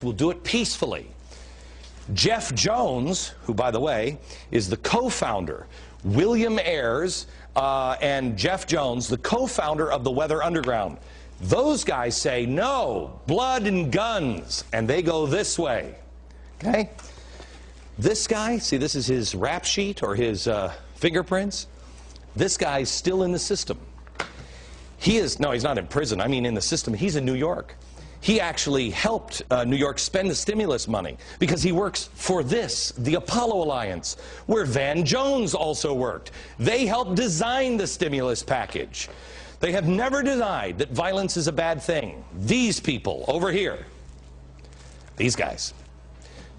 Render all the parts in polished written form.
We'll do it peacefully. Jeff Jones, who, by the way, is the co-founder, William Ayers and Jeff Jones, the co-founder of the Weather Underground. Those guys say, no, blood and guns, and they go this way. Okay? This guy, see, this is his rap sheet or his fingerprints. This guy's still in the system. He is, no, he's not in prison. I mean in the system. He's in New York. He actually helped New York spend the stimulus money because he works for this, the Apollo Alliance, where Van Jones also worked. They helped design the stimulus package. They have never denied that violence is a bad thing. These people over here, these guys,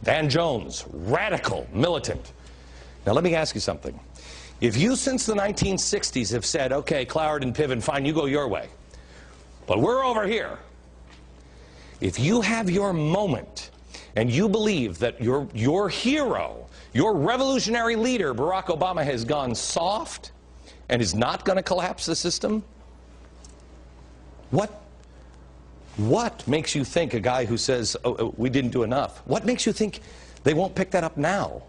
Van Jones, radical, militant. Now let me ask you something. If you since the 1960s have said, okay, Cloward and Piven, fine, you go your way, but we're over here. If you have your moment and you believe that your hero, your revolutionary leader, Barack Obama, has gone soft and is not going to collapse the system, what makes you think a guy who says, oh, we didn't do enough, what makes you think they won't pick that up now?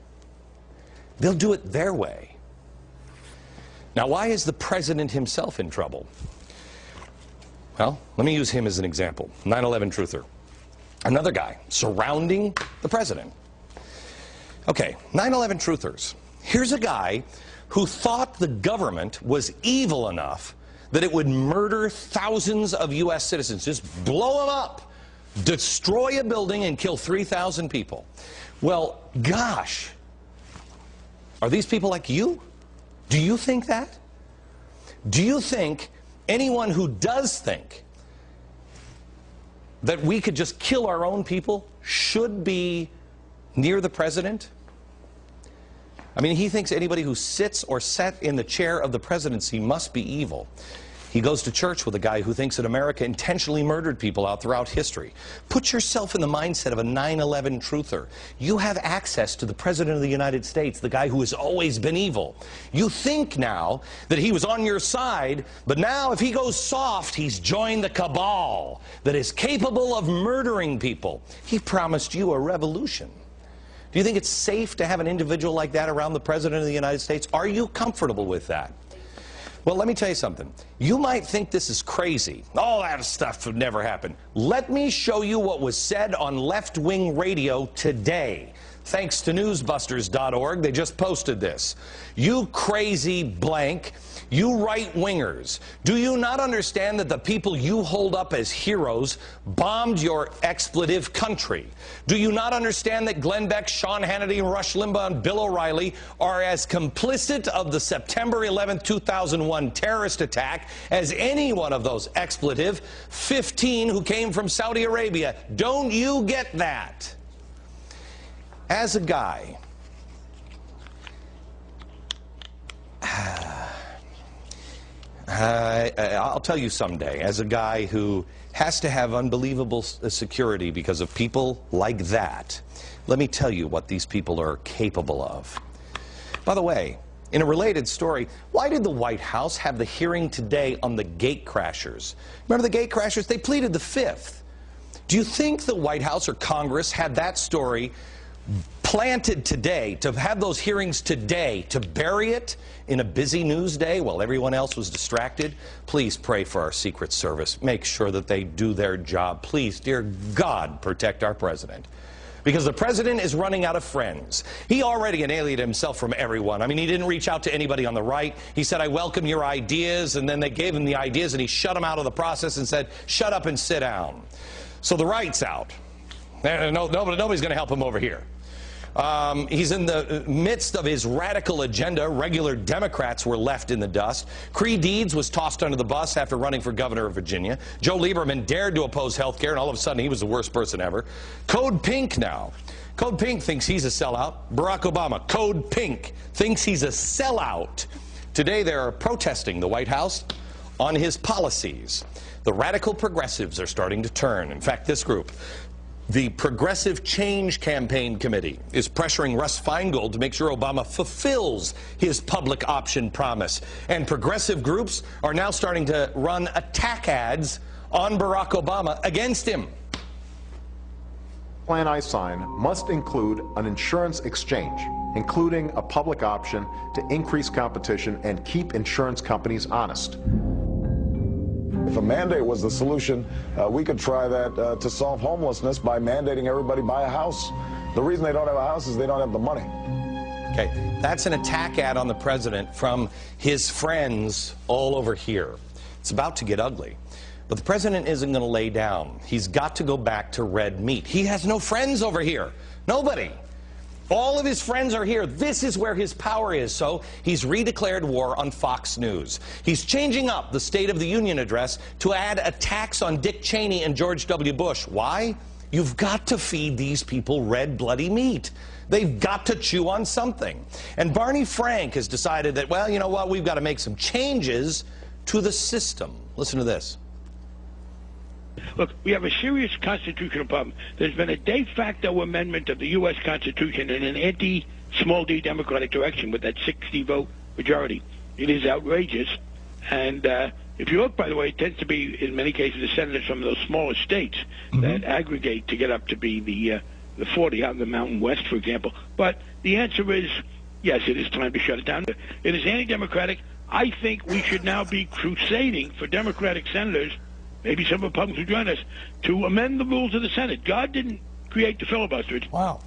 They'll do it their way. Now, why is the president himself in trouble? Well, let me use him as an example. 9/11 truther. Another guy surrounding the president. Okay, 9/11 truthers. Here's a guy who thought the government was evil enough that it would murder thousands of U.S. citizens. Just blow them up, destroy a building, and kill 3,000 people. Well, gosh, are these people like you? Do you think that? Do you think anyone who does think that we could just kill our own people should be near the president? I mean, he thinks anybody who sits or sat in the chair of the presidency must be evil. He goes to church with a guy who thinks that America intentionally murdered people out throughout history. Put yourself in the mindset of a 9/11 truther. You have access to the President of the United States, the guy who has always been evil. You think now that he was on your side, but now if he goes soft, he's joined the cabal that is capable of murdering people. He promised you a revolution. Do you think it's safe to have an individual like that around the President of the United States? Are you comfortable with that? Well, let me tell you something. You might think this is crazy. All that stuff would never happen. Let me show you what was said on left-wing radio today. Thanks to newsbusters.org, they just posted this. You crazy blank, you right-wingers, do you not understand that the people you hold up as heroes bombed your expletive country? Do you not understand that Glenn Beck, Sean Hannity, Rush Limbaugh, and Bill O'Reilly are as complicit of the September 11th, 2001 terrorist attack as any one of those expletive 15 who came from Saudi Arabia? Don't you get that? As a guy, I'll tell you someday, as a guy who has to have unbelievable security because of people like that, let me tell you what these people are capable of. By the way, in a related story, why did the White House have the hearing today on the gate crashers? Remember the gate crashers? They pleaded the Fifth. Do you think the White House or Congress had that story planted today, to have those hearings today, to bury it in a busy news day while everyone else was distracted? Please pray for our Secret Service. Make sure that they do their job. Please, dear God, protect our president. Because the president is running out of friends. He already alienated himself from everyone. I mean, he didn't reach out to anybody on the right. He said, I welcome your ideas, and then they gave him the ideas, and he shut them out of the process and said, shut up and sit down. So the right's out. Nobody's going to help him over here. He's in the midst of his radical agenda. Regular Democrats were left in the dust. Creed Deeds was tossed under the bus after running for governor of Virginia. Joe Lieberman dared to oppose health care, and all of a sudden he was the worst person ever. Code Pink now. Code Pink thinks he's a sellout. Barack Obama, Code Pink, thinks he's a sellout. Today they're protesting the White House on his policies. The radical progressives are starting to turn. In fact, this group, the Progressive Change Campaign Committee, is pressuring Russ Feingold to make sure Obama fulfills his public option promise. And progressive groups are now starting to run attack ads on Barack Obama against him. plan I sign must include an insurance exchange, including a public option to increase competition and keep insurance companies honest. If a mandate was the solution, we could try that to solve homelessness by mandating everybody buy a house. The reason they don't have a house is they don't have the money. Okay, that's an attack ad on the president from his friends all over here. It's about to get ugly. But the president isn't going to lay down. He's got to go back to red meat. He has no friends over here. Nobody. All of his friends are here. This is where his power is. So he's redeclared war on Fox News. He's changing up the State of the Union address to add attacks on Dick Cheney and George W. Bush. Why? You've got to feed these people red, bloody meat. They've got to chew on something. And Barney Frank has decided that, well, you know what, we've got to make some changes to the system. Listen to this. Look, we have a serious constitutional problem. There's been a de facto amendment of the U.S. Constitution in an anti-small d Democratic direction with that 60-vote majority. It is outrageous. And if you look, by the way, it tends to be, in many cases, the senators from those smaller states that aggregate to get up to be the 40 out in the Mountain West, for example. But the answer is, yes, it is time to shut it down. It is anti-democratic. I think we should now be crusading for Democratic senators, maybe some Republicans will join us, to amend the rules of the Senate. God didn't create the filibuster. Wow.